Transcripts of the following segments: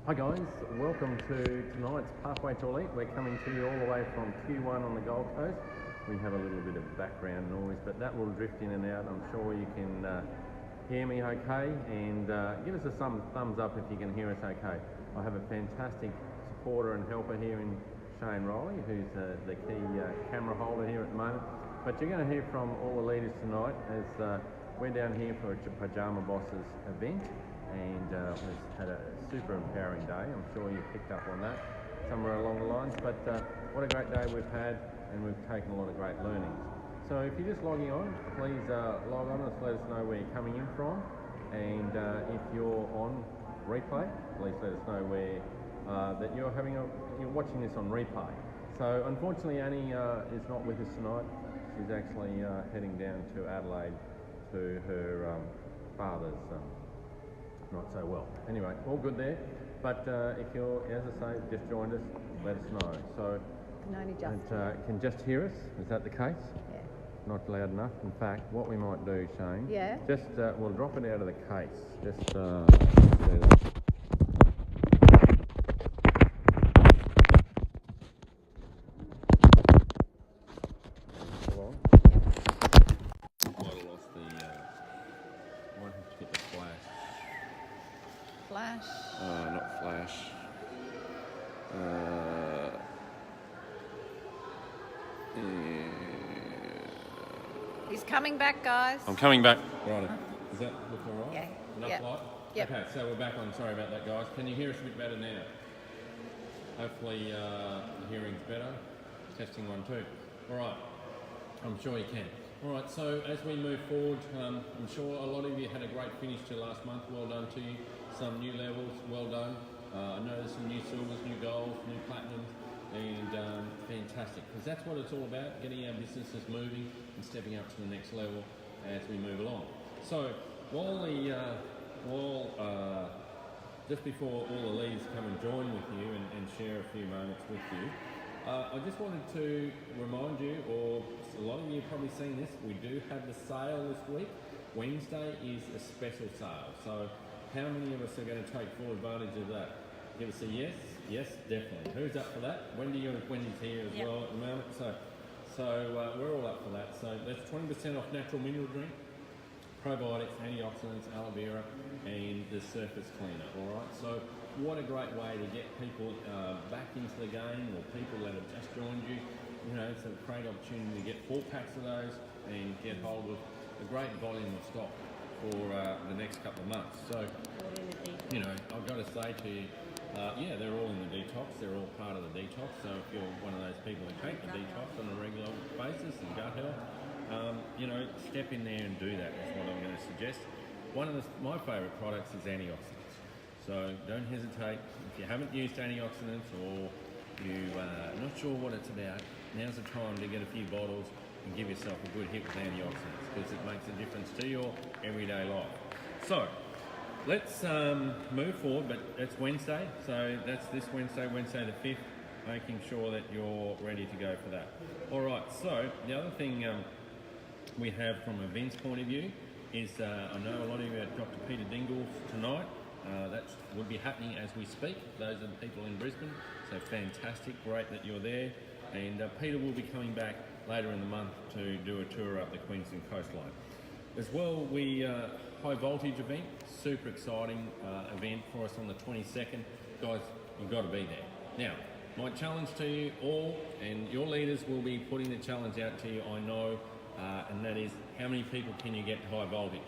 Hi guys, welcome to tonight's Pathway to Elite. We're coming to you all the way from Q1 on the Gold Coast. We have a little bit of background noise, but that will drift in and out. I'm sure you can hear me okay, and give us a thumbs up if you can hear us okay. I have a fantastic supporter and helper here in Shane Riley, who's the key camera holder here at the moment. But you're going to hear from all the leaders tonight as we're down here for a Pajama Bosses event, and we've had a super empowering day. I'm sure you picked up on that somewhere along the lines, but what a great day we've had, and we've taken a lot of great learnings. So if you're just logging on, please log on and let us know where you're coming in from, and if you're on replay, please let us know where that you're watching this on replay. So unfortunately Annie is not with us tonight. She's actually heading down to Adelaide to her father's not so well. Anyway, all good there. But if you're, as I say, just joined us, let us know. So can just hear us. Is that the case? Yeah. Not loud enough. In fact, what we might do, Shane, Yeah. just we'll drop it out of the case. Just do that. Flash. Not flash. He's coming back, guys. I'm coming back. Right. Is that looking all right? Yeah. Enough Yep. light? Yep. Okay, so we're back on. Sorry about that, guys. Can you hear us a bit better now? Hopefully the hearing's better. Testing 1, 2. All right. I'm sure you can. All right, so as we move forward, I'm sure a lot of you had a great finish to last month. Well done to you. Some new levels, well done. I know there's some new silvers, new golds, new platinums, and fantastic, because that's what it's all about, getting our businesses moving and stepping up to the next level as we move along. So just before all the leaders come and join with you and share a few moments with you, I just wanted to remind you, or a lot of you have probably seen this, we do have the sale this week. Wednesday is a special sale. So how many of us are going to take full advantage of that? Give us a yes. Yes, definitely. Who's up for that? Wendy's here as well at the moment. So we're all up for that. So that's 20% off natural mineral drink, probiotics, antioxidants, aloe vera, and the surface cleaner. All right. So what a great way to get people back into the game, or people that have just joined you. You know, it's a great opportunity to get 4 packs of those and get hold of a great volume of stock for the next couple of months. So, you know, I've got to say to you, yeah, they're all in the detox. They're all part of the detox. So if you're one of those people who take the detox on a regular basis and gut health, you know, step in there and do that is what I'm going to suggest. One of my favourite products is antioxidants. So don't hesitate. If you haven't used antioxidants, or you're not sure what it's about, now's the time to get a few bottles and give yourself a good hit with antioxidants, because it makes a difference to your everyday life. So let's move forward, but it's Wednesday, so that's this Wednesday the 5th, making sure that you're ready to go for that. All right, so the other thing we have from events point of view is, I know a lot of you are at Dr. Peter Dingle's tonight. That will be happening as we speak. Those are the people in Brisbane, so fantastic, great that you're there. And Peter will be coming back later in the month to do a tour up the Queensland coastline. As well, we high voltage event, super exciting event for us on the 22nd. Guys, you've got to be there. Now, my challenge to you all, and your leaders will be putting the challenge out to you, I know, and that is, how many people can you get high voltage?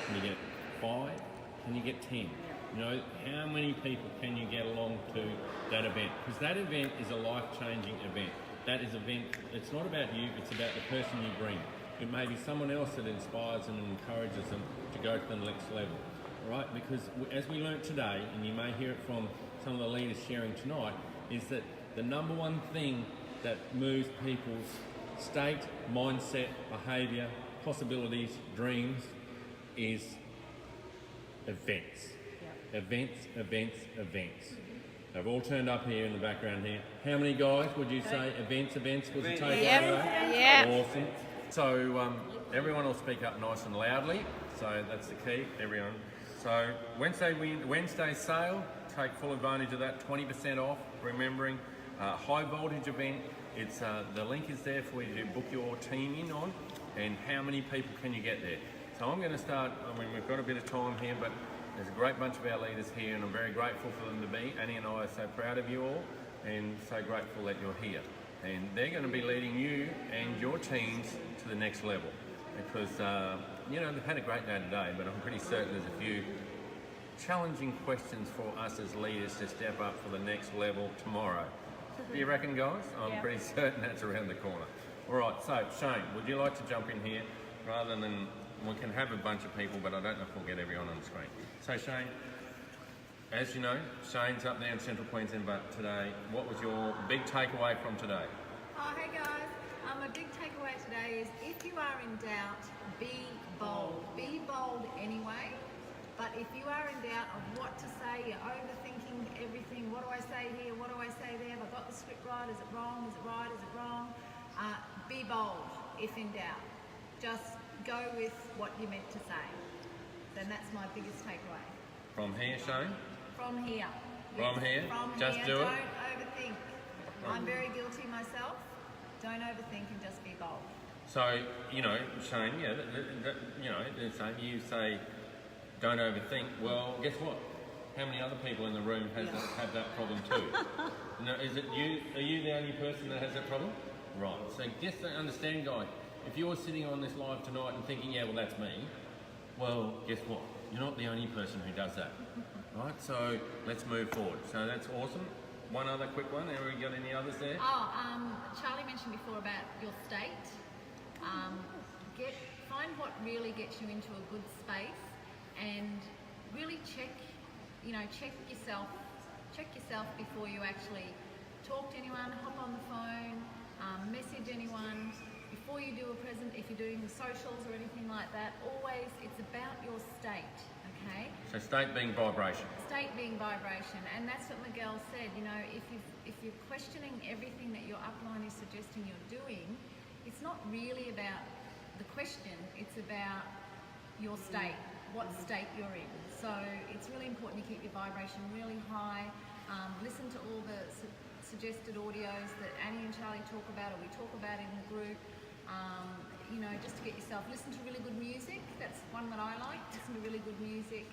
Can you get 5? Can you get 10? You know, how many people can you get along to that event? Because that event is a life-changing event. That is event, it's not about you, it's about the person you bring. It may be someone else that inspires them and encourages them to go to the next level, right? Because as we learnt today, and you may hear it from some of the leaders sharing tonight, is that the number one thing that moves people's state, mindset, behaviour, possibilities, dreams is events. Events. They've all turned up here in the background here. How many guys would you say events was a takeaway? Yep. Awesome. So everyone will speak up nice and loudly. So that's the key, everyone. So Wednesday sale, take full advantage of that. 20% off. Remembering, high voltage event. It's the link is there for you to book your team in on, and how many people can you get there? So I'm going to start. I mean, we've got a bit of time here, but there's a great bunch of our leaders here, and I'm very grateful for them to be. Annie and I are so proud of you all, and so grateful that you're here. And they're going to be leading you and your teams to the next level, because you know, they've had a great day today, but I'm pretty certain there's a few challenging questions for us as leaders to step up for the next level tomorrow. Do you reckon, guys? I'm pretty certain that's around the corner. All right, so Shane, would you like to jump in here rather than, we can have a bunch of people, but I don't know if we'll get everyone on the screen. So Shane, as you know, Shane's up there in Central Queensland, but today, what was your big takeaway from today? Oh, hey guys. A big takeaway today is if you are in doubt, be bold. Be bold anyway. But if you are in doubt of what to say, you're overthinking everything. What do I say here? What do I say there? Have I got the script right? Is it wrong? Is it right? Is it wrong? Be bold if in doubt. Just go with what you're meant to say. Then that's my biggest takeaway. From here, Shane? From here. From here? From Just here. do it? Don't overthink. I'm very guilty myself. Don't overthink and just be bold. So, you know, Shane, yeah, you know, you say, don't overthink. Well, guess what? How many other people in the room have that problem too? No, is it you? Are you the only person that has that problem? Right. So just understand, guys. If you're sitting on this live tonight and thinking, yeah, well, that's me. Well, guess what? You're not the only person who does that. Right. So let's move forward. So that's awesome. One other quick one. Have we got any others there? Charlie mentioned before about your state. Find what really gets you into a good space. And really check yourself before you actually talk to anyone, hop on the phone, message anyone. Before you do a present, if you're doing socials or anything like that, always it's about your state, okay? So state being vibration. State being vibration, and that's what Miguel said. You know, if you're questioning everything that your upline is suggesting you're doing, it's not really about the question, it's about your state, what state you're in. So it's really important to keep your vibration really high. Listen to all the suggested audios that Annie and Charlie talk about, or we talk about in the group. You know, just to get yourself, listen to really good music. That's one that I like. Listen to really good music.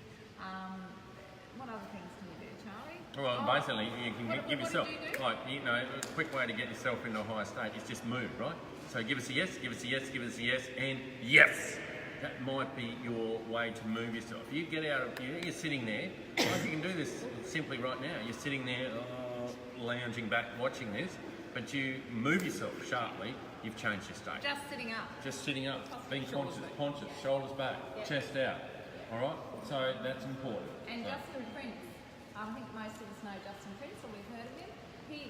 What other things can you do, Charlie? Well, basically, you can give yourself, what do you do? like, you know, a quick way to get yourself into a higher state is just move, right? So give us a yes, give us a yes, give us a yes, and yes! That might be your way to move yourself. You get out of, you're sitting there, like you can do this simply right now. You're sitting there, lounging back, watching this, but you move yourself sharply, you've changed your state. Just sitting up. Just sitting up, being conscious, shoulders back, chest out. All right, so that's important. And So- Justin Prince, I think most of us know Justin Prince, or we've heard of him.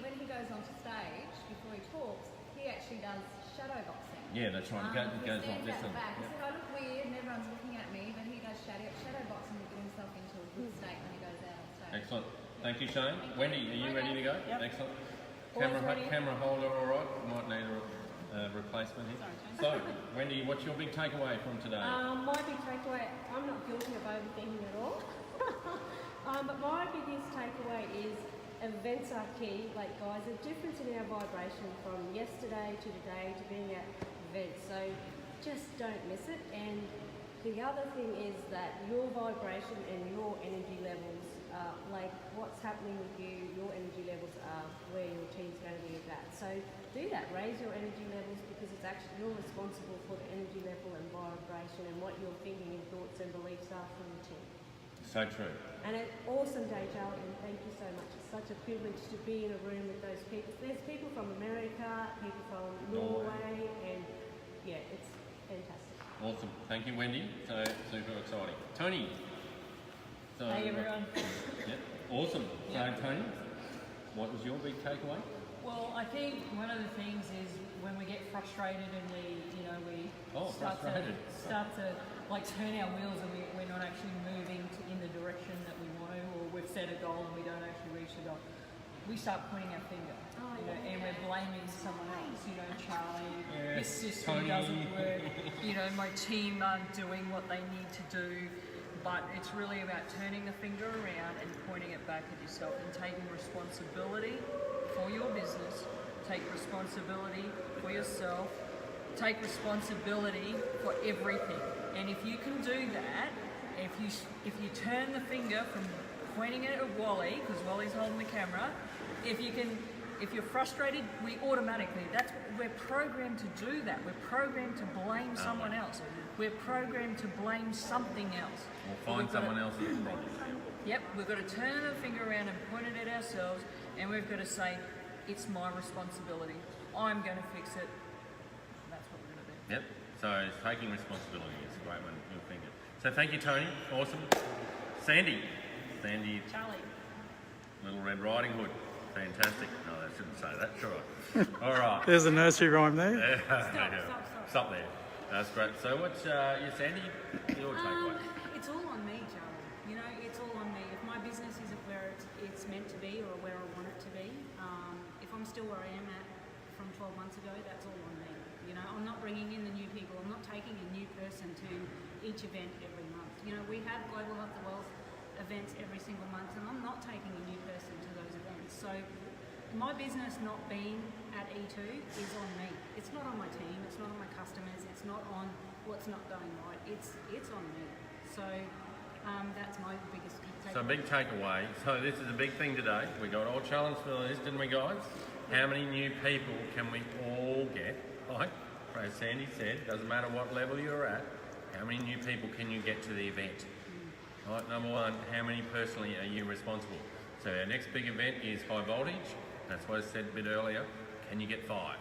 When he goes onto stage, before he talks, he actually does shadow boxing. Yeah, that's right. It goes like this. At the back. He Yeah. said, I look weird and everyone's looking at me, but he does shadow boxing to get himself into a good state when he goes out on stage. Excellent. Thank you, Shane. Wendy, are you ready to go? Yep. Excellent. Always ready. Camera holder, all right. Might need a replacement here. So, Wendy, what's your big takeaway from today? My big takeaway, I'm not guilty of overthinking at all. But my biggest takeaway is events are key. Like, guys, a difference in our vibration from yesterday to today to being at events. So just don't miss it. And the other thing is that your vibration and your energy levels, like what's happening with you, your energy levels are where your team's going to be at. So do that, raise your energy levels, because it's actually, you're responsible for the energy level and vibration and what your thinking and thoughts and beliefs are for your team. So true. And an awesome day, Charlie, and thank you so much. It's such a privilege to be in a room with those people. There's people from America, people from Norway, and yeah, it's fantastic. Awesome. Thank you, Wendy. So super exciting. Tony. So, Hey everyone. Yeah. Awesome. So Tony, what was your big takeaway? Well, I think one of the things is when we get frustrated and we start to like turn our wheels and we're not actually moving in the direction that we want to, or we've set a goal and we don't actually reach the goal, we start pointing our finger, and we're blaming someone else. You know, Charlie, this system Tony. doesn't work. You know, my team aren't doing what they need to do. but it's really about turning the finger around and pointing it back at yourself and taking responsibility for your business, take responsibility for yourself, take responsibility for everything. And if you can do that, if you turn the finger from pointing it at Wally, because Wally's holding the camera, if you're frustrated, we're programmed to do that. We're programmed to blame someone else. We're programmed to blame something else. Or find someone else's problem. Yep, we've got to turn the finger around and point it at ourselves, and we've got to say, it's my responsibility. I'm going to fix it. That's what we're going to do. Yep. So taking responsibility is a great one. Your finger. So thank you, Tony. Awesome. Sandy. Charlie. Little Red Riding Hood. Fantastic. No, I shouldn't say that. Sure. All right. There's a nursery rhyme there. Stop there. That's great. So what's Sandy? Your takeaway? It's all on me, Charlie. You know, it's all on me. If my business isn't where it's meant to be or where I want it to be, if I'm still where I am at from 12 months ago, that's all on me. You know, I'm not bringing in the new people. I'm not taking a new person to each event every month. You know, we have Global Health the Wealth events every single month, and I'm not taking a new person to those events. So my business not being at E2 is on me. It's not on my team. It's not on my customers. It's not on what's not going right. It's on me. So that's my biggest takeaway. So big takeaway. So this is a big thing today. We got all challenged for this, didn't we, guys? How many new people can we all get? Like as Sandy said, doesn't matter what level you're at. How many new people can you get to the event? Right, number one, how many personally are you responsible? So our next big event is high voltage. That's what I said a bit earlier. Can you get 5? I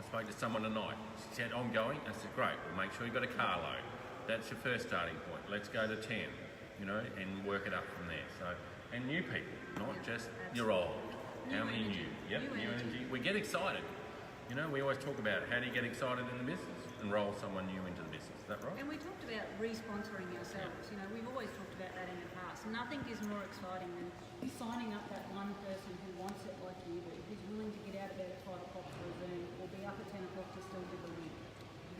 spoke to someone tonight. She said, I'm going. I said, great. Well, make sure you've got a carload. That's your first starting point. Let's go to 10, you know, and work it up from there. So, and new people, not just your old. How many new? Yep, new energy. We get excited. You know, we always talk about how do you get excited in the business and roll someone new into the business. Is that right? And we talked about re-sponsoring ourselves. You know, we've always talked about that in the past. Nothing is more exciting than signing up that one person who wants it like you do, who's willing to get out of bed at 5 o'clock for a Zoom or be up at 10 o'clock to still do the link.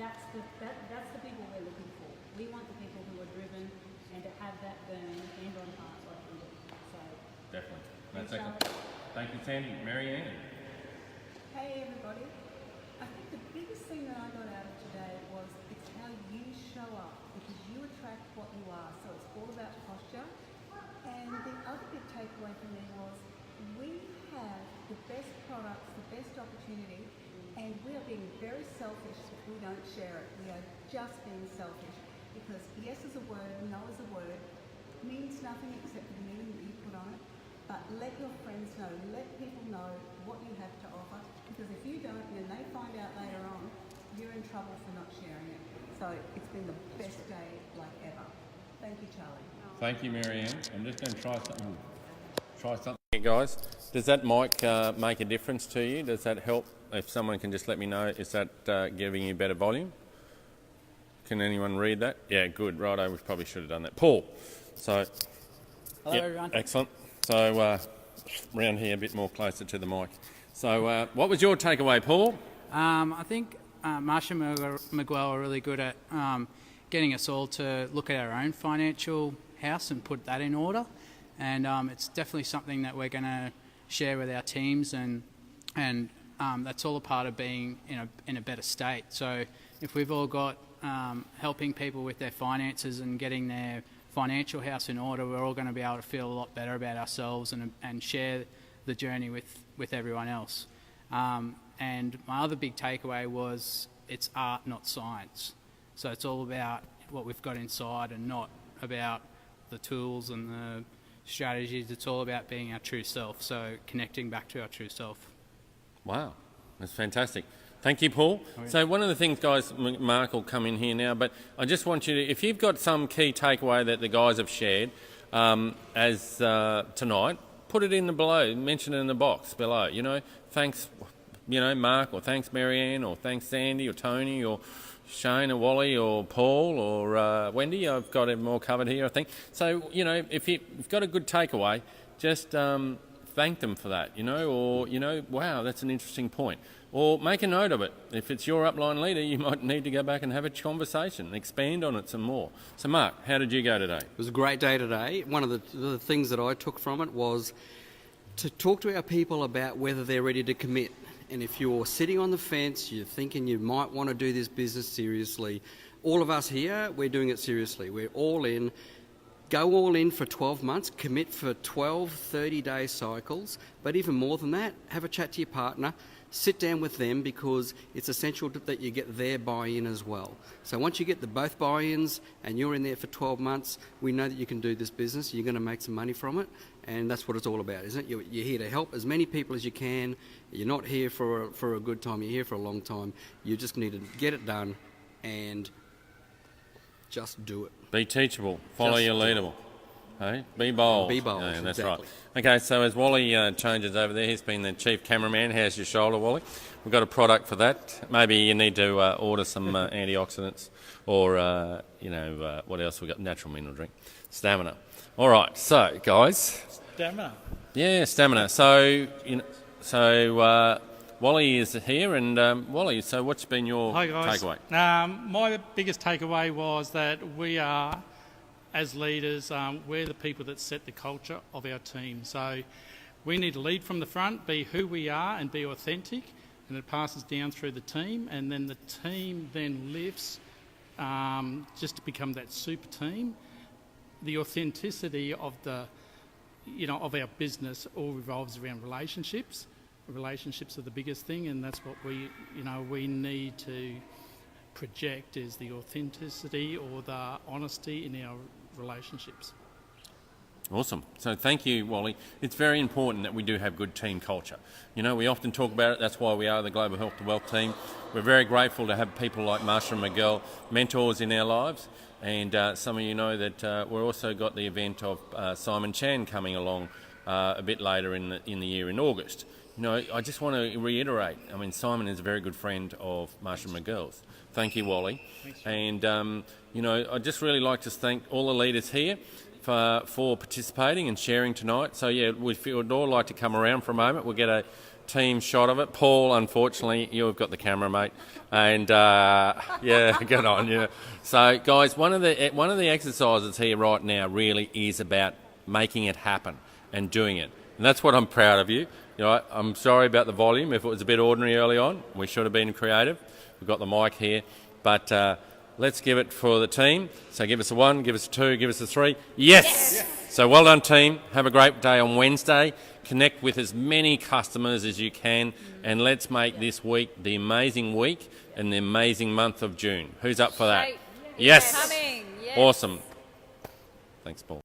That's the people we're looking for. We want the people who are driven and to have that burn hand on heart like we do. So Definitely. That's excellent. Thank you, Sandy. Marianne. Hey everybody. I think the biggest thing that I got out of today was it's how you show up because you attract what you are. So it's all about posture. And the other big takeaway for me was we have the best products, the best opportunity, and we are being very selfish if we don't share it. We are just being selfish because yes is a word, no is a word, means nothing except for the meaning that you put on it. But let your friends know, let people know what you have to offer, because if you don't and they find out later on, you're in trouble for not sharing it. So it's been the best day like ever. Thank you, Charlie. Thank you, Marianne. I'm just going to try something. Hey guys, does that mic make a difference to you? Does that help? If someone can just let me know, is that giving you better volume? Can anyone read that? Yeah, good. Righto, we probably should have done that. Paul. So, hello everyone. Excellent. So, round here a bit more closer to the mic. So, what was your takeaway, Paul? I think Marsha Miguel are really good at getting us all to look at our own financial house and put that in order. And it's definitely something that we're going to share with our teams, and that's all a part of being in a better state. So if we've all got helping people with their finances and getting their financial house in order, we're all going to be able to feel a lot better about ourselves and share the journey with everyone else. And my other big takeaway was it's art, not science. So it's all about what we've got inside and not about the tools and the strategies. It's all about being our true self, so connecting back to our true self. Wow, that's fantastic. Thank you, Paul. So one of the things, guys, Mark will come in here now, but I just want you to, if you've got some key takeaway that the guys have shared as tonight, put it in the below, mention it in the box below. You know, thanks, Mark, or thanks, Marianne, or thanks, Sandy, or Tony, or Shane, or Wally, or Paul, or Wendy. I've got it more covered here, I think. So, if you've got a good takeaway, just thank them for that, or, wow, that's an interesting point. Or make a note of it. If it's your upline leader, you might need to go back and have a conversation, expand on it some more. So, Mark, how did you go today? It was a great day today. One of the things that I took from it was to talk to our people about whether they're ready to commit. And if you're sitting on the fence, you're thinking you might want to do this business seriously, all of us here, we're doing it seriously. We're all in. Go all in for 12 months, commit for 12, 30-day cycles, but even more than that, have a chat to your partner, sit down with them, because it's essential that you get their buy-in as well. So once you get both buy-ins and you're in there for 12 months, we know that you can do this business, you're going to make some money from it, and that's what it's all about, isn't it? You're here to help as many people as you can. You're not here for a good time, you're here for a long time. You just need to get it done and just do it. Be teachable. Follow your leader. Hey? Be bold. Be bold, Yeah, that's exactly. right. Okay, so as Wally changes over there, he's been the chief cameraman. How's your shoulder, Wally? We've got a product for that. Maybe you need to order some antioxidants or, what else we got? Natural mineral drink. Stamina. All right, so, guys. Stamina. Yeah, stamina. So, Wally is here, and Wally, so what's been your Hi guys. takeaway? My biggest takeaway was that we are, as leaders, we're the people that set the culture of our team. So we need to lead from the front, be who we are and be authentic, and it passes down through the team, and then the team then lifts just to become that super team. The authenticity of of our business all revolves around relationships. Relationships are the biggest thing, and that's what we need to project, is the authenticity or the honesty in our relationships. Awesome. So thank you, Wally. It's very important that we do have good team culture. We often talk about it. That's why we are the Global Health to Wealth team. We're very grateful to have people like Marsha and Miguel, mentors in our lives. And some of you know that we've also got the event of Simon Chan coming along a bit later in the year in August. I just want to reiterate, Simon is a very good friend of Marsha and Miguel's. Thank you, Wally. Thanks. And, I'd just really like to thank all the leaders here for participating and sharing tonight. So, yeah, if you would all like to come around for a moment, we'll get a team shot of it. Paul, unfortunately, you've got the camera, mate. And, yeah, get on, yeah. So, guys, one of the exercises here right now really is about making it happen and doing it. And that's what I'm proud of you. I'm sorry about the volume. If it was a bit ordinary early on, we should have been creative. We've got the mic here. But let's give it for the team. So give us a 1, give us a 2, give us a 3. Yes! So well done, team. Have a great day on Wednesday. Connect with as many customers as you can. And let's make this week the amazing week and the amazing month of June. Who's up for that? Yes! Coming. Yes. Awesome. Thanks, Paul.